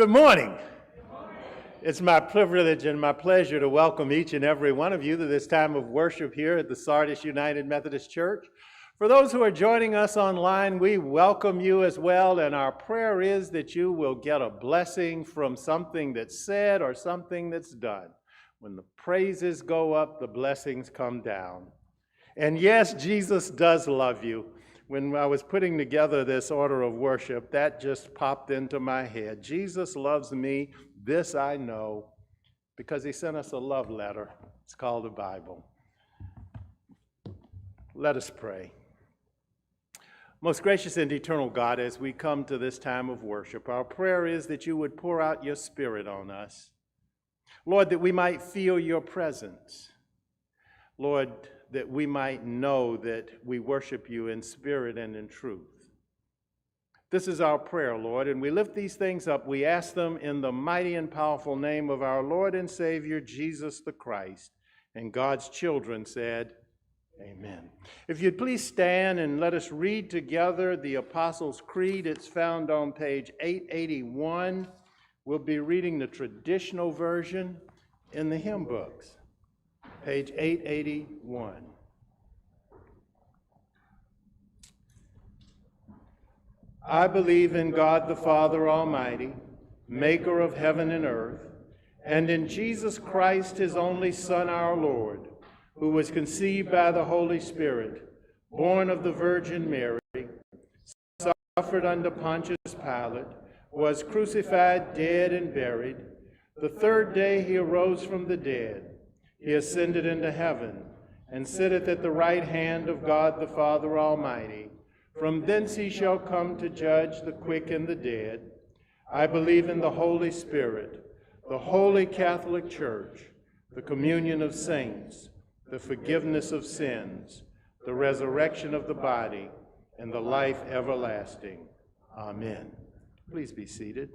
Good morning. It's my privilege and my pleasure to welcome each and every one of you to this time of worship here at the Sardis United Methodist Church. For those who are joining us online, we welcome you as well, and our prayer is that you will get a blessing from something that's said or something that's done. When the praises go up, the blessings come down. And yes, Jesus does love you. When I was putting together this order of worship, that just popped into my head. Jesus loves me, this I know, because he sent us a love letter. It's called the Bible. Let us pray. Most gracious and eternal God, as we come to this time of worship, our prayer is that you would pour out your Spirit on us. Lord, that we might feel your presence. Lord, that we might know that we worship you in spirit and in truth. This is our prayer, Lord, and we lift these things up. We ask them in the mighty and powerful name of our Lord and Savior, Jesus the Christ. And God's children said, amen. If you'd please stand and let us read together the Apostles' Creed. It's found on page 881. We'll be reading the traditional version in the hymn books. Page 881. I believe in God the Father Almighty, maker of heaven and earth, and in Jesus Christ, his only Son, our Lord, who was conceived by the Holy Spirit, born of the Virgin Mary, suffered under Pontius Pilate, was crucified, dead, and buried. The third day he arose from the dead. He ascended into heaven, and sitteth at the right hand of God the Father Almighty. From thence he shall come to judge the quick and the dead. I believe in the Holy Spirit, the holy Catholic Church, the communion of saints, the forgiveness of sins, the resurrection of the body, and the life everlasting. Amen. Please be seated.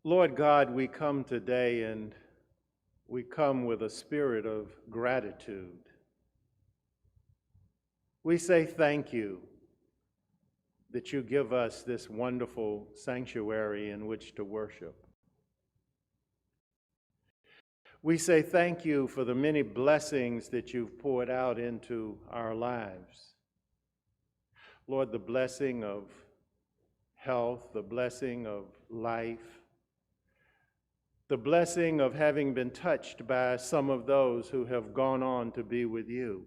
Lord God, we come today and we come with a spirit of gratitude. We say thank you that you give us this wonderful sanctuary in which to worship. We say thank you for the many blessings that you've poured out into our lives. Lord, the blessing of health, the blessing of life, the blessing of having been touched by some of those who have gone on to be with you.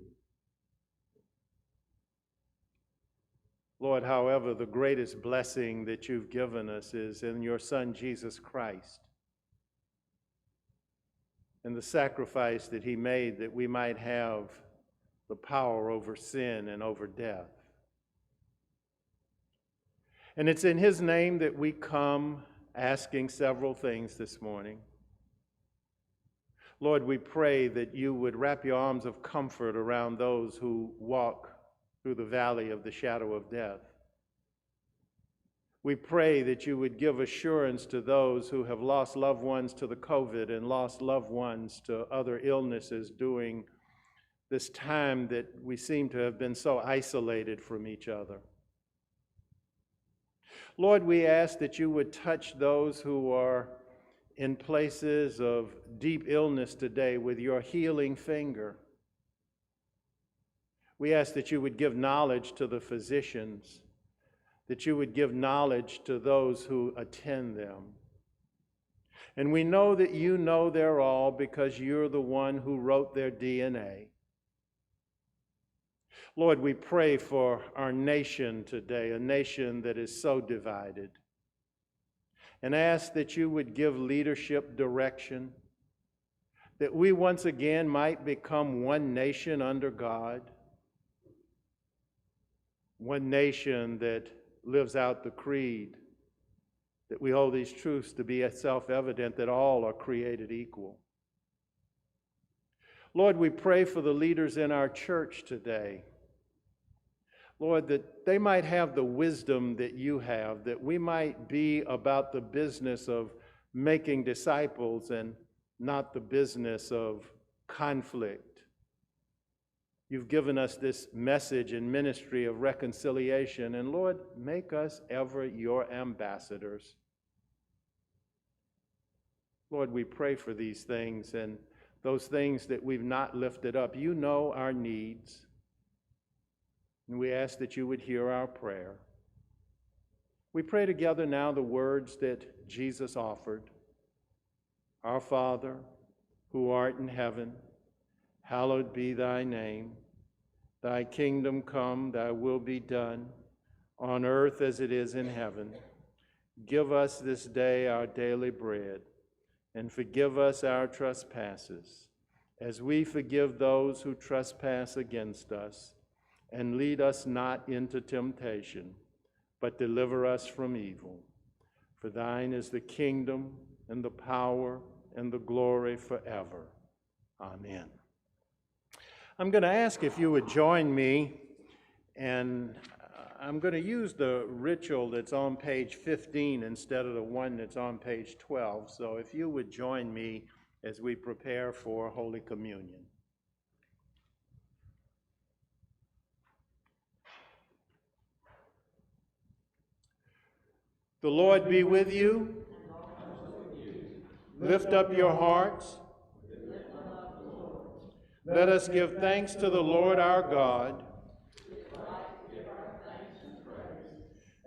Lord, however, the greatest blessing that you've given us is in your Son, Jesus Christ, and the sacrifice that he made that we might have the power over sin and over death. And it's in his name that we come asking several things this morning. Lord, we pray that you would wrap your arms of comfort around those who walk through the valley of the shadow of death. We pray that you would give assurance to those who have lost loved ones to the COVID and lost loved ones to other illnesses during this time that we seem to have been so isolated from each other. Lord, we ask that you would touch those who are in places of deep illness today with your healing finger. We ask that you would give knowledge to the physicians, that you would give knowledge to those who attend them. And we know that you know their all because you're the one who wrote their DNA. Lord, we pray for our nation today, a nation that is so divided, and ask that you would give leadership direction, that we once again might become one nation under God, one nation that lives out the creed, that we hold these truths to be self-evident, that all are created equal. Lord, we pray for the leaders in our church today. Lord, that they might have the wisdom that you have, that we might be about the business of making disciples and not the business of conflict. You've given us this message and ministry of reconciliation, and Lord, make us ever your ambassadors. Lord, we pray for these things and those things that we've not lifted up. You know our needs. And we ask that you would hear our prayer. We pray together now the words that Jesus offered. Our Father, who art in heaven, hallowed be thy name. Thy kingdom come, thy will be done, on earth as it is in heaven. Give us this day our daily bread, and forgive us our trespasses, as we forgive those who trespass against us. And lead us not into temptation, but deliver us from evil. For thine is the kingdom and the power and the glory forever. Amen. I'm going to ask if you would join me, and I'm going to use the ritual that's on page 15 instead of the one that's on page 12. So if you would join me as we prepare for Holy Communion. The Lord be with you. Lift up your hearts. Let us give thanks to the Lord our God.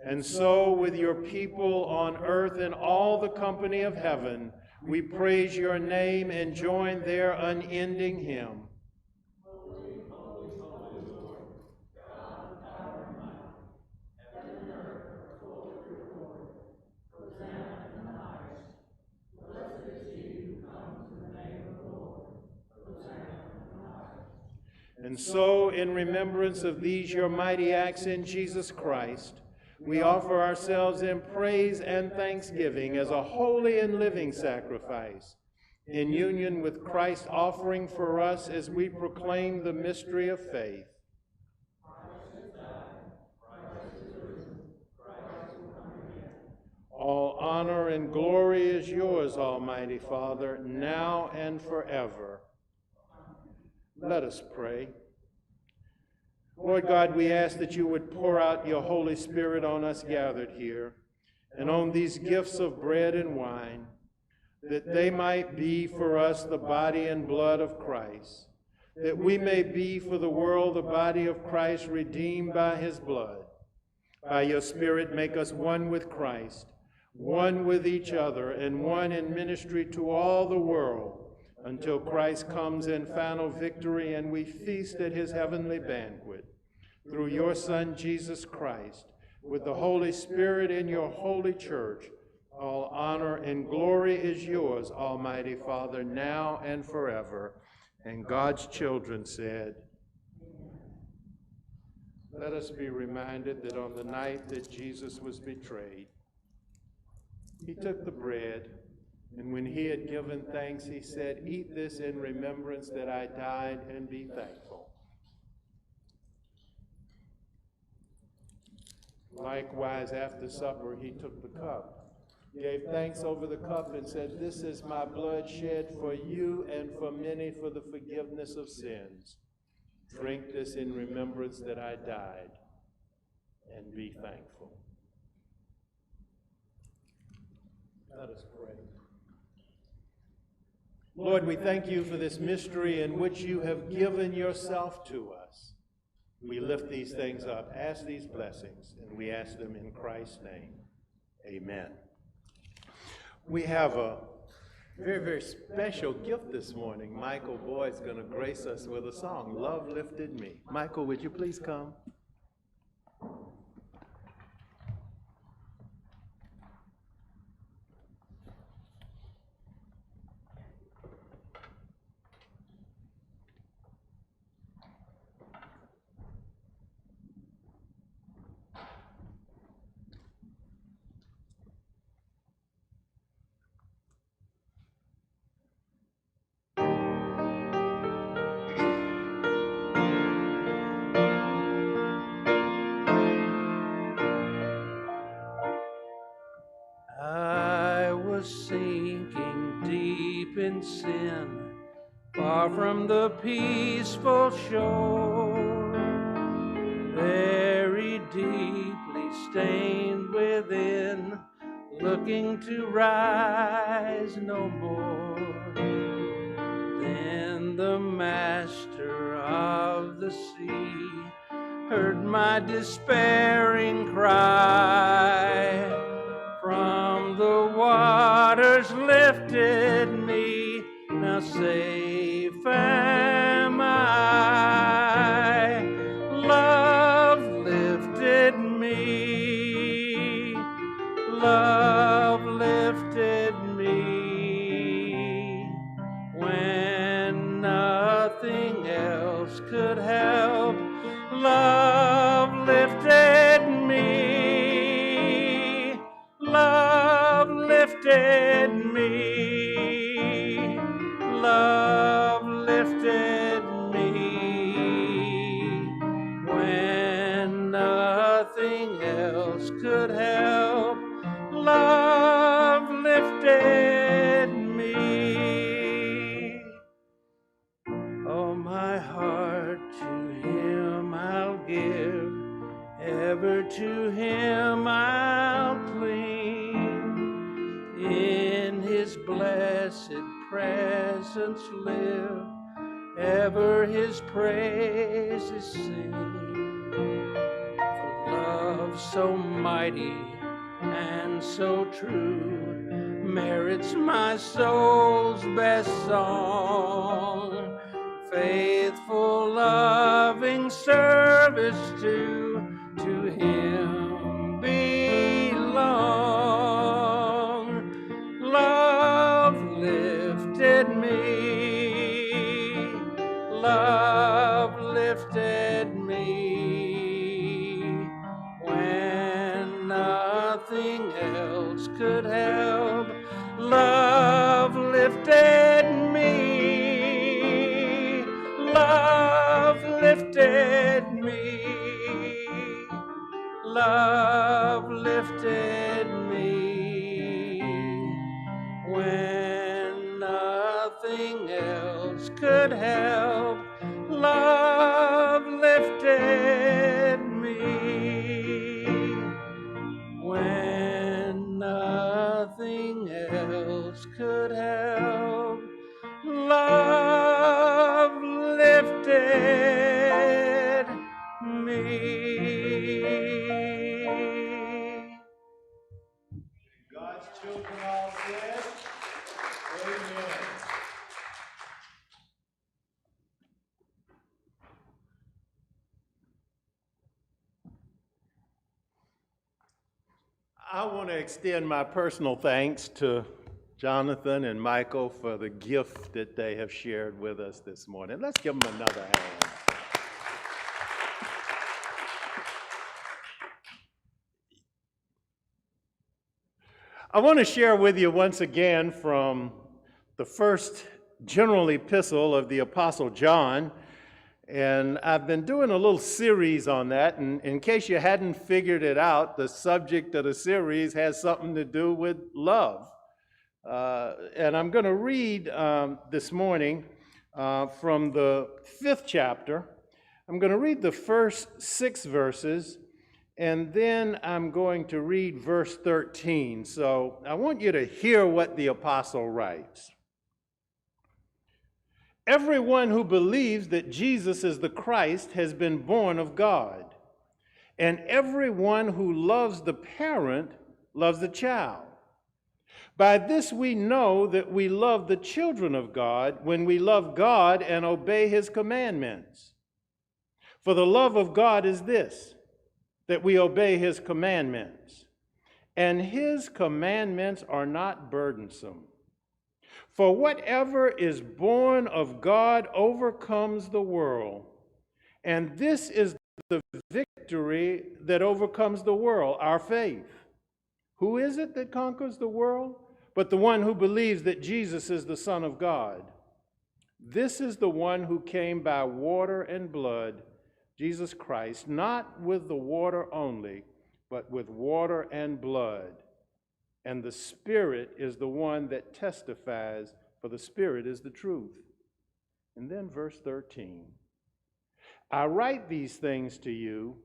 And so, with your people on earth and all the company of heaven, we praise your name and join their unending hymn. And so, in remembrance of these your mighty acts in Jesus Christ, we offer ourselves in praise and thanksgiving as a holy and living sacrifice, in union with Christ offering for us as we proclaim the mystery of faith. All honor and glory is yours, Almighty Father, now and forever. Let us pray. Lord God, we ask that you would pour out your Holy Spirit on us gathered here and on these gifts of bread and wine, that they might be for us the body and blood of Christ, that we may be for the world the body of Christ redeemed by his blood. By your Spirit, make us one with Christ, one with each other, and one in ministry to all the world, until Christ comes in final victory and we feast at his heavenly banquet. Through your Son, Jesus Christ, with the Holy Spirit in your holy church, all honor and glory is yours, Almighty Father, now and forever. And God's children said, let us be reminded that on the night that Jesus was betrayed, he took the bread, and when he had given thanks, he said, eat this in remembrance that I died, and be thankful. Likewise, after supper, he took the cup, gave thanks over the cup, and said, "This is my blood shed for you and for many for the forgiveness of sins. Drink this in remembrance that I died, and be thankful." Let us pray. Lord, we thank you for this mystery in which you have given yourself to us. We lift these things up, ask these blessings, and we ask them in Christ's name. Amen. We have a very, very special gift this morning. Michael Boyd's going to grace us with a song, "Love Lifted Me." Michael, would you please come? I was sinking deep in sin, far from the peaceful shore, very deeply stained within, looking to rise no more. Then the master of the sea heard my despairing cry. From the waters lifted me, now safe am I. Love lifted me, love lifted me, when nothing else could help. Love lifted me. Love lifted me, love lifted me, when nothing else could help. Love lifted me. Oh, my heart to him I'll give, ever to him I'll cling. In his blessed presence live, ever his praises sing. For love so mighty and so true merits my soul's best song. Faithful, loving service to him belong. Love lifted me, love lifted me, when nothing else could help. Love lifted me, love lifted me, love lifted me, when nothing else could help. Love lifted me, when nothing else could help. Love lifted me. God's children all said, amen. I want to extend my personal thanks to Jonathan and Michael for the gift that they have shared with us this morning. Let's give them another hand. I want to share with you once again from the first general epistle of the Apostle John, And I've been doing a little series on that, and in case you hadn't figured it out, the subject of the series has something to do with love. And I'm going to read this morning from the 5th chapter. I'm going to read the first 6 verses, and then I'm going to read verse 13. So I want you to hear what the apostle writes. Everyone who believes that Jesus is the Christ has been born of God, and everyone who loves the parent loves the child. By this we know that we love the children of God when we love God and obey his commandments. For the love of God is this, that we obey his commandments, and his commandments are not burdensome. For whatever is born of God overcomes the world, and this is the victory that overcomes the world, our faith. Who is it that conquers the world? But the one who believes that Jesus is the Son of God. This is the one who came by water and blood, Jesus Christ, not with the water only, but with water and blood. And the Spirit is the one that testifies, for the Spirit is the truth. And then verse 13. I write these things to you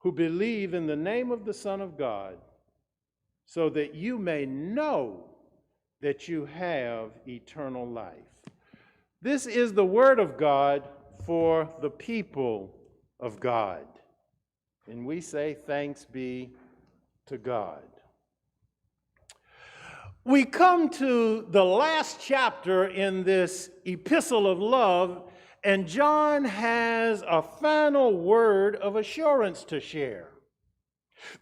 who believe in the name of the Son of God, so that you may know that you have eternal life. This is the word of God for the people of God. And we say thanks be to God. We come to the last chapter in this epistle of love, and John has a final word of assurance to share.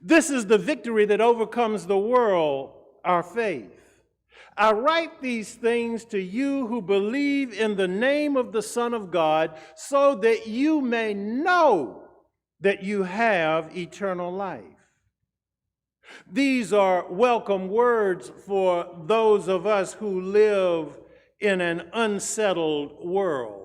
This is the victory that overcomes the world, our faith. I write these things to you who believe in the name of the Son of God, so that you may know that you have eternal life. These are welcome words for those of us who live in an unsettled world.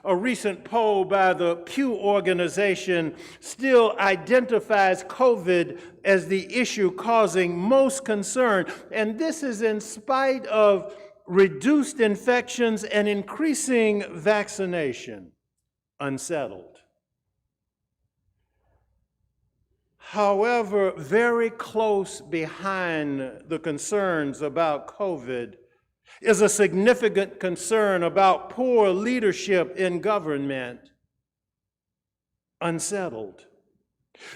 A recent poll by the Pew organization still identifies COVID as the issue causing most concern, and this is in spite of reduced infections and increasing vaccination. Unsettled. However, very close behind the concerns about COVID is a significant concern about poor leadership in government. Unsettled.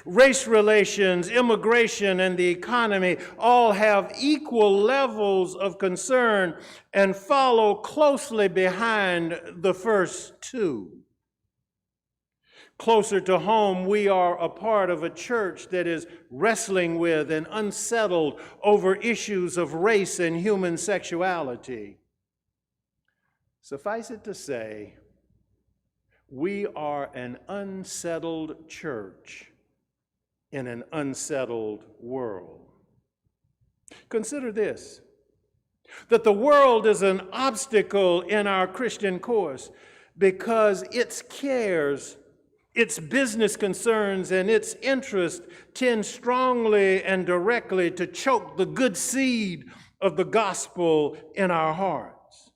Race relations, immigration, and the economy all have equal levels of concern and follow closely behind the first two. Closer to home, we are a part of a church that is wrestling with and unsettled over issues of race and human sexuality. Suffice it to say, we are an unsettled church in an unsettled world. Consider this, that the world is an obstacle in our Christian course because its cares, its business concerns, and its interests tend strongly and directly to choke the good seed of the gospel in our hearts,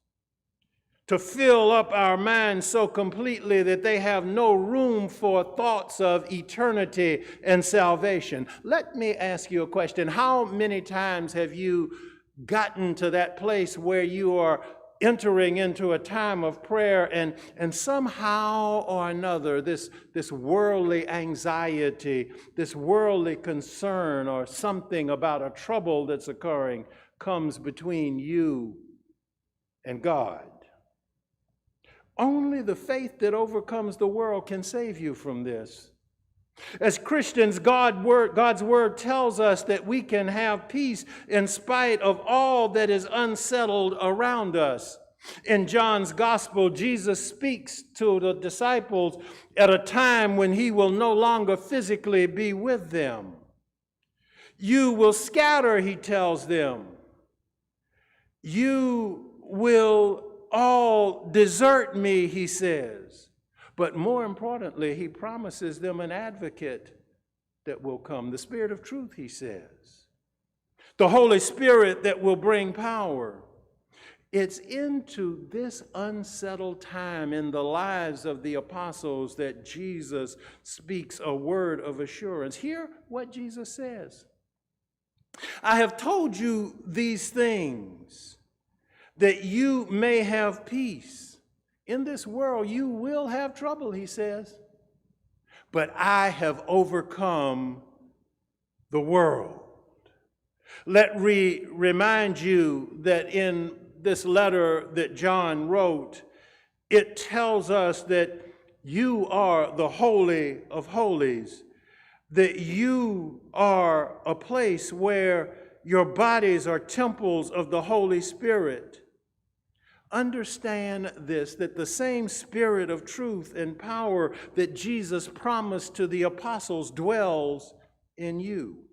to fill up our minds so completely that they have no room for thoughts of eternity and salvation. Let me ask you a question. How many times have you gotten to that place where you are entering into a time of prayer and somehow or another this worldly anxiety, this worldly concern, or something about a trouble that's occurring comes between you and God? Only the faith that overcomes the world can save you from this. As Christians, God's word tells us that we can have peace in spite of all that is unsettled around us. In John's gospel, Jesus speaks to the disciples at a time when he will no longer physically be with them. You will scatter, he tells them. You will all desert me, he says. But more importantly, he promises them an advocate that will come, the Spirit of truth, he says. The Holy Spirit that will bring power. It's into this unsettled time in the lives of the apostles that Jesus speaks a word of assurance. Hear what Jesus says. I have told you these things that you may have peace. In this world you will have trouble, he says, but I have overcome the world. Let me remind you that in this letter that John wrote, it tells us that you are the Holy of Holies, that you are a place where your bodies are temples of the Holy Spirit. Understand this, that the same Spirit of truth and power that Jesus promised to the apostles dwells in you.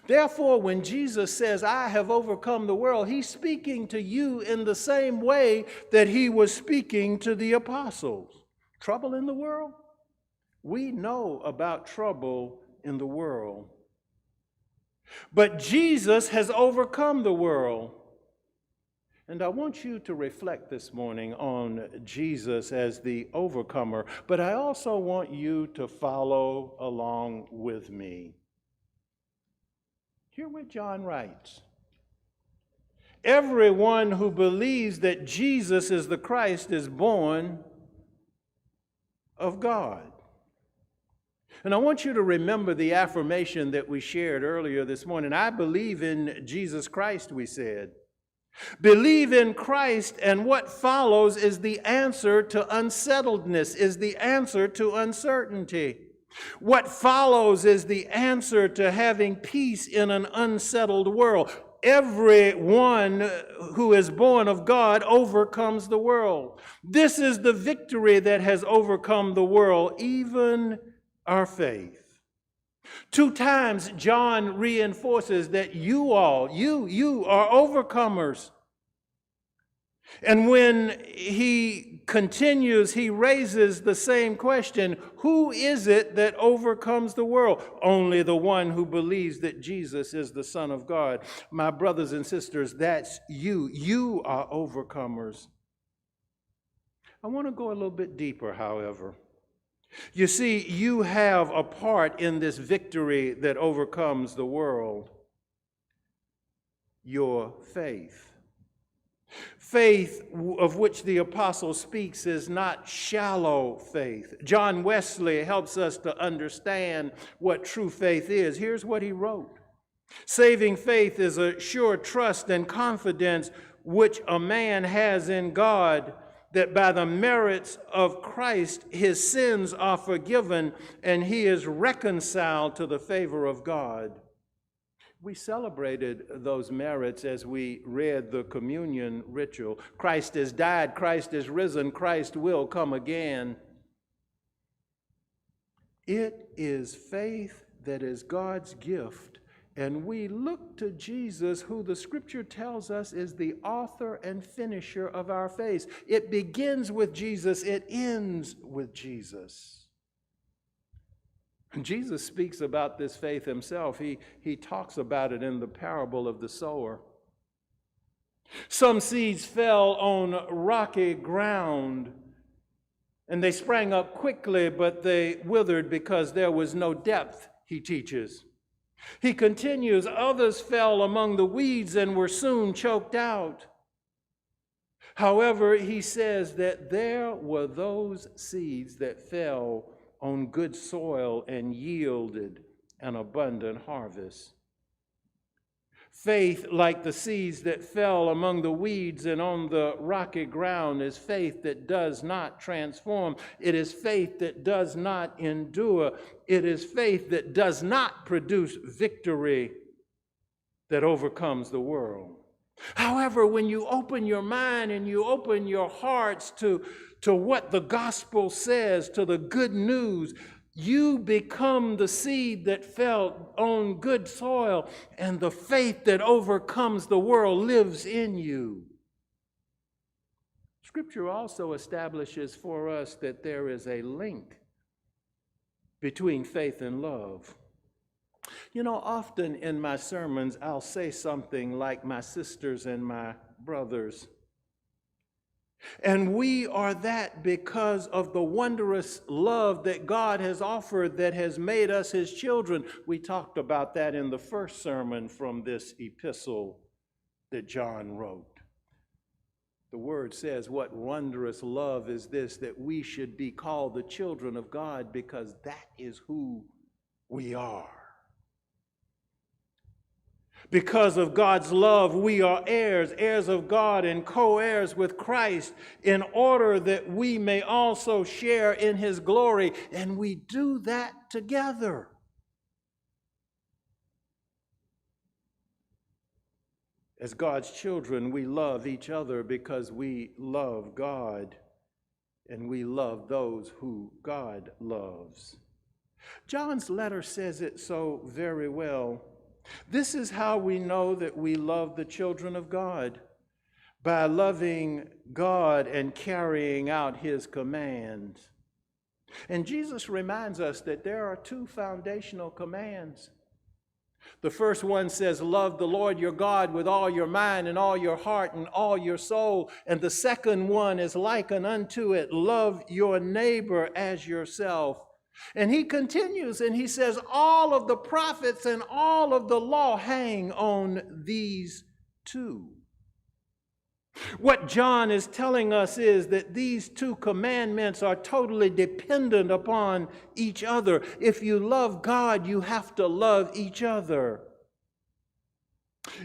Therefore, when Jesus says, I have overcome the world, he's speaking to you in the same way that he was speaking to the apostles. Trouble in the world? We know about trouble in the world. But Jesus has overcome the world. And I want you to reflect this morning on Jesus as the overcomer, but I also want you to follow along with me. Hear what John writes. Everyone who believes that Jesus is the Christ is born of God. And I want you to remember the affirmation that we shared earlier this morning. I believe in Jesus Christ, we said. Believe in Christ, and what follows is the answer to unsettledness, is the answer to uncertainty. What follows is the answer to having peace in an unsettled world. Everyone who is born of God overcomes the world. This is the victory that has overcome the world, even our faith. 2 times John reinforces that you are overcomers. And when he continues, he raises the same question: who is it that overcomes the world? Only the one who believes that Jesus is the Son of God. My brothers and sisters, that's you. You are overcomers. I want to go a little bit deeper, however. You see, you have a part in this victory that overcomes the world. Your faith. Faith of which the apostle speaks is not shallow faith. John Wesley helps us to understand what true faith is. Here's what he wrote. Saving faith is a sure trust and confidence which a man has in God, that by the merits of Christ his sins are forgiven and he is reconciled to the favor of God. We celebrated those merits as we read the communion ritual. Christ has died, Christ is risen, Christ will come again. It is faith that is God's gift, and we look to Jesus, who the Scripture tells us is the author and finisher of our faith. It begins with Jesus, it ends with Jesus. Jesus speaks about this faith himself. He talks about it in the parable of the sower. Some seeds fell on rocky ground, and they sprang up quickly, but they withered because there was no depth, he teaches. He continues, others fell among the weeds and were soon choked out. However, he says that there were those seeds that fell on good soil and yielded an abundant harvest. Faith, like the seeds that fell among the weeds and on the rocky ground, is faith that does not transform. It is faith that does not endure. It is faith that does not produce victory that overcomes the world. However, when you open your mind and you open your hearts to what the gospel says, to the good news, you become the seed that fell on good soil, and the faith that overcomes the world lives in you. Scripture also establishes for us that there is a link between faith and love. You know, often in my sermons, I'll say something like, my sisters and my brothers. And we are that because of the wondrous love that God has offered that has made us his children. We talked about that in the first sermon from this epistle that John wrote. The word says, what wondrous love is this, that we should be called the children of God, because that is who we are. Because of God's love, we are heirs, heirs of God and co-heirs with Christ, in order that we may also share in his glory. And we do that together. As God's children, we love each other because we love God and we love those who God loves. John's letter says it so very well. This is how we know that we love the children of God, by loving God and carrying out his commands. And Jesus reminds us that there are two foundational commands. The first one says, love the Lord your God with all your mind and all your heart and all your soul. And the second one is likened unto it, love your neighbor as yourself. And he continues and he says, all of the prophets and all of the law hang on these two. What John is telling us is that these two commandments are totally dependent upon each other. If you love God, you have to love each other.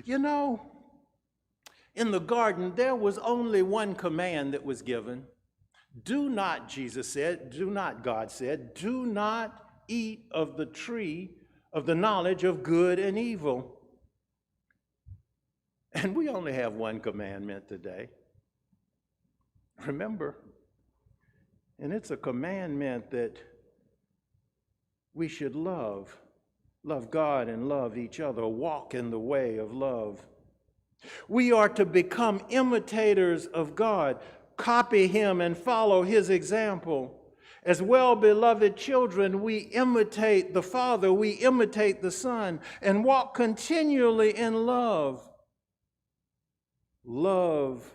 You know, in the garden, there was only one command that was given. Do not, Jesus said, do not, God said, do not eat of the tree of the knowledge of good and evil. And we only have one commandment today. Remember, and it's a commandment that we should love God and love each other, walk in the way of love. We are to become imitators of God, copy him and follow his example. As well-beloved children, we imitate the Father, we imitate the Son, and walk continually in love. Love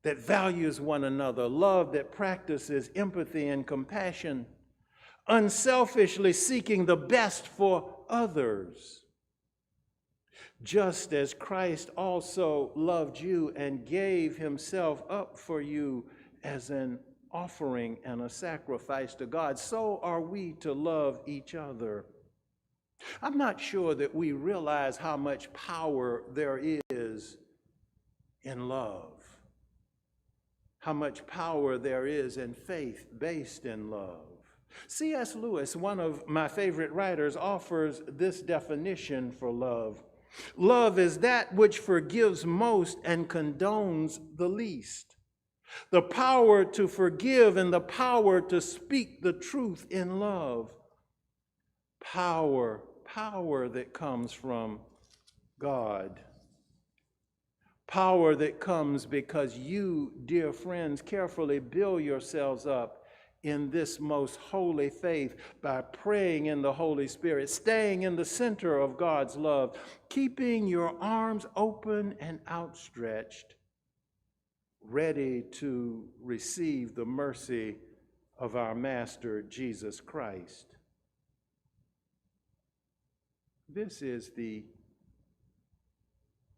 that values one another, love that practices empathy and compassion, unselfishly seeking the best for others. Just as Christ also loved you and gave himself up for you as an offering and a sacrifice to God, so are we to love each other. I'm not sure that we realize how much power there is in love, how much power there is in faith based in love. C.S. Lewis, one of my favorite writers, offers this definition for love. Love is that which forgives most and condones the least. The power to forgive and the power to speak the truth in love. Power that comes from God. Power that comes because you, dear friends, carefully build yourselves up in this most holy faith by praying in the Holy Spirit, staying in the center of God's love, keeping your arms open and outstretched, ready to receive the mercy of our Master, Jesus Christ. This is the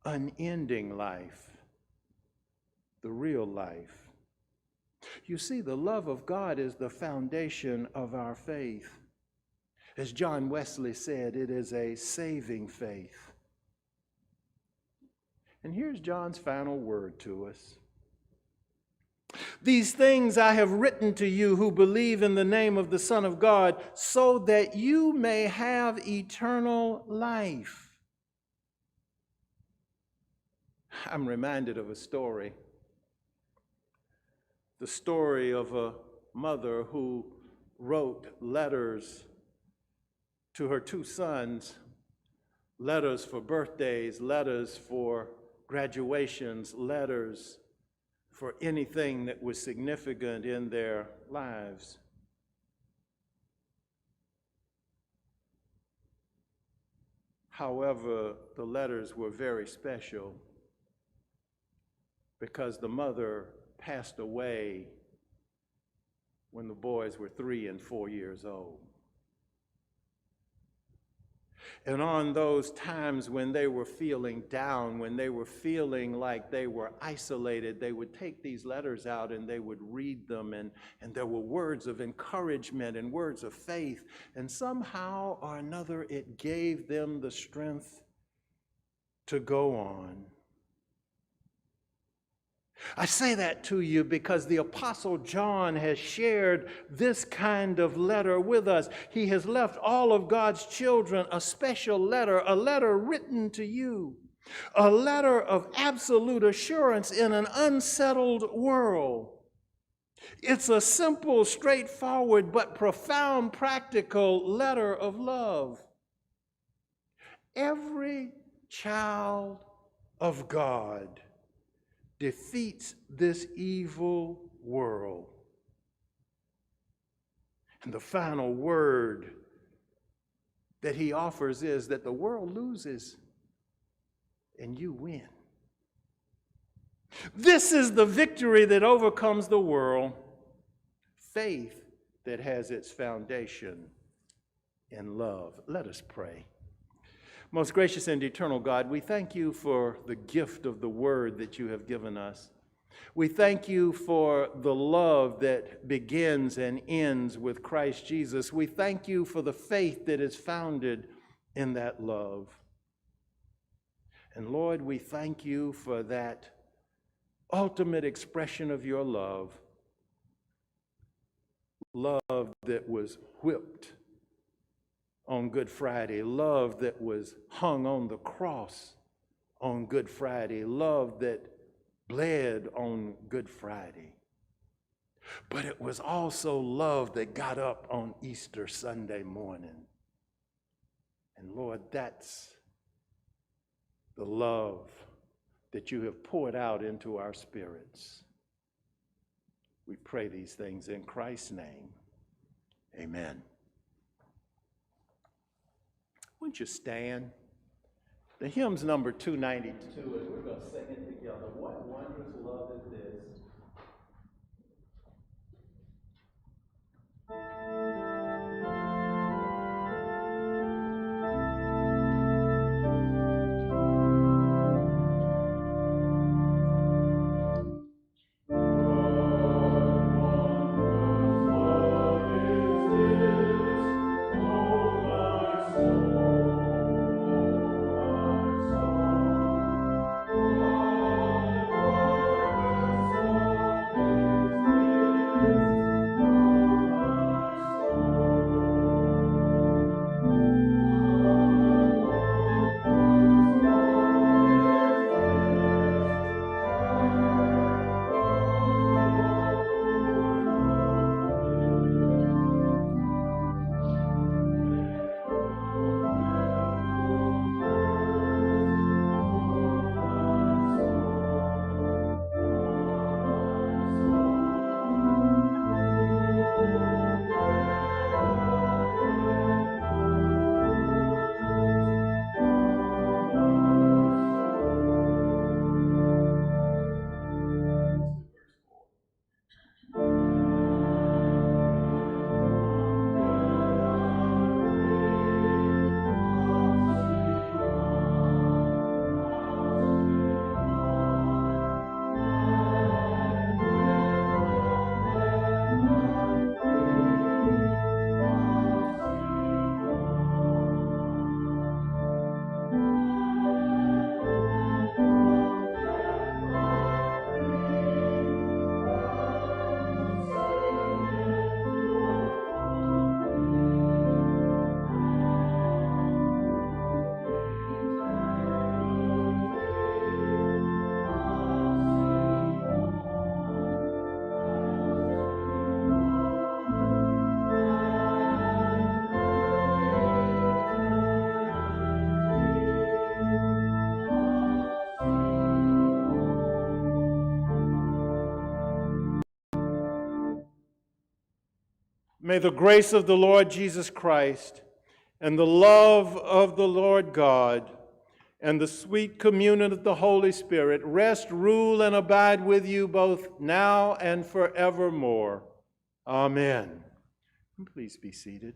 unending life, the real life. You see, the love of God is the foundation of our faith. As John Wesley said, it is a saving faith. And here's John's final word to us. These things I have written to you who believe in the name of the Son of God, so that you may have eternal life. I'm reminded of a story. The story of a mother who wrote letters to her two sons, letters for birthdays, letters for graduations, letters for anything that was significant in their lives. However, the letters were very special because the mother passed away when the boys were 3 and 4 years old. And on those times when they were feeling down, when they were feeling like they were isolated, they would take these letters out and they would read them, and there were words of encouragement and words of faith, and somehow or another it gave them the strength to go on. I say that to you because the Apostle John has shared this kind of letter with us. He has left all of God's children a special letter, a letter written to you, a letter of absolute assurance in an unsettled world. It's a simple, straightforward, but profound, practical letter of love. Every child of God defeats this evil world. And the final word that he offers is that the world loses and you win. This is the victory that overcomes the world, faith that has its foundation in love. Let us pray. Most gracious and eternal God, we thank you for the gift of the word that you have given us. We thank you for the love that begins and ends with Christ Jesus. We thank you for the faith that is founded in that love. And Lord, we thank you for that ultimate expression of your love that was whipped on Good Friday, love that was hung on the cross on Good Friday, love that bled on Good Friday. But it was also love that got up on Easter Sunday morning. And Lord, that's the love that you have poured out into our spirits. We pray these things in Christ's name. Amen. Won't you stand? The hymn's number 292, and we're going to sing it together. What wondrous love is this? May the grace of the Lord Jesus Christ and the love of the Lord God and the sweet communion of the Holy Spirit rest, rule, and abide with you both now and forevermore. Amen. Please be seated.